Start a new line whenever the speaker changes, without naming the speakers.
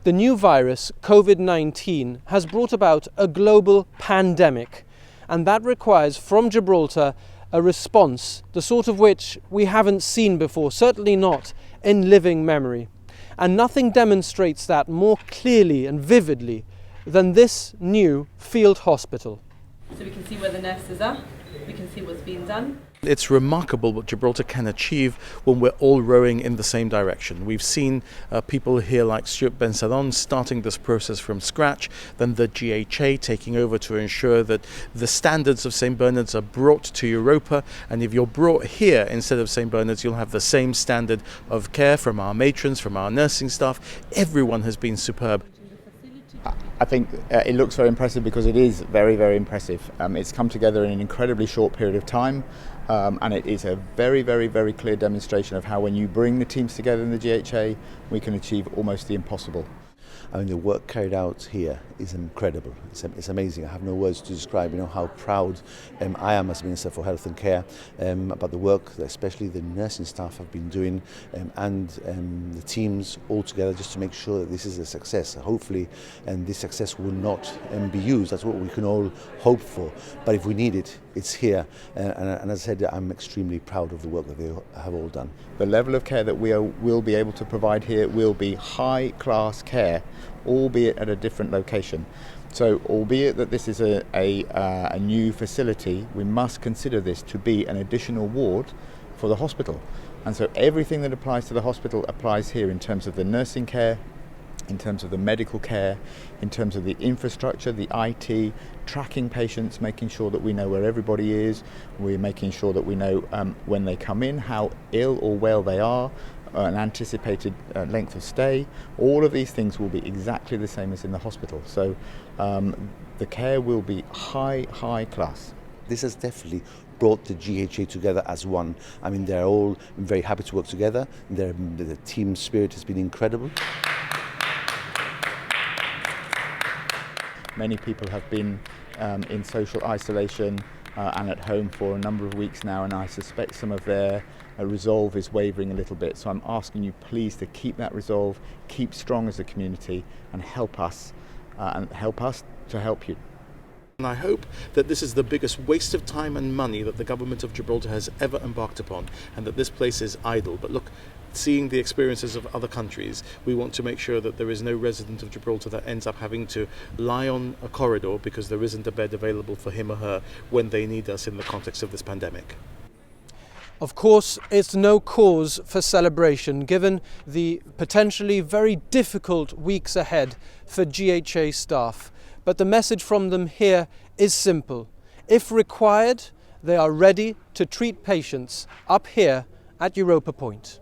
The new virus, COVID-19, has brought about a global pandemic, and that requires from Gibraltar a response, the sort of which we haven't seen before, certainly not in living memory. And nothing demonstrates that more clearly and vividly than this new field hospital.
So we can see where the nurses are, we can see what's being done.
It's remarkable what Gibraltar can achieve when we're all rowing in the same direction. We've seen people here like Stuart Ben-Salon starting this process from scratch, then the GHA taking over to ensure that the standards of St. Bernard's are brought to Europa, and if you're brought here instead of St. Bernard's, you'll have the same standard of care from our matrons, from our nursing staff. Everyone has been superb.
I think it looks very impressive because it is very, very impressive. It's come together in an incredibly short period of time, and it is a very, very, very clear demonstration of how when you bring the teams together in the GHA, we can achieve almost the impossible.
I mean, the work carried out here is incredible. It's amazing. I have no words to describe, how proud I am as Minister for Health and Care about the work that especially the nursing staff have been doing and the teams all together just to make sure that this is a success. Hopefully, this success will not be used. That's what we can all hope for. But if we need it, it's here. And as I said, I'm extremely proud of the work that they have all done.
The level of care that we will be able to provide here will be high-class care, albeit at a different location. So, albeit that this is a new facility, we must consider this to be an additional ward for the hospital. And so everything that applies to the hospital applies here in terms of the nursing care, in terms of the medical care, in terms of the infrastructure, the IT, tracking patients, making sure that we know where everybody is, we're making sure that we know when they come in, how ill or well they are, an anticipated length of stay. All of these things will be exactly the same as in the hospital. So the care will be high class.
This has definitely brought the GHA together as one. I mean, they're all very happy to work together. The team spirit has been incredible.
Many people have been in social isolation and at home for a number of weeks now, and I suspect some of their resolve is wavering a little bit. So I'm asking you please to keep that resolve, keep strong as a community, and help us to help you.
And I hope that this is the biggest waste of time and money that the government of Gibraltar has ever embarked upon, and that this place is idle. But look, seeing the experiences of other countries, we want to make sure that there is no resident of Gibraltar that ends up having to lie on a corridor because there isn't a bed available for him or her when they need us in the context of this pandemic.
Of course, it's no cause for celebration given the potentially very difficult weeks ahead for GHA staff. But the message from them here is simple. If required, they are ready to treat patients up here at Europa Point.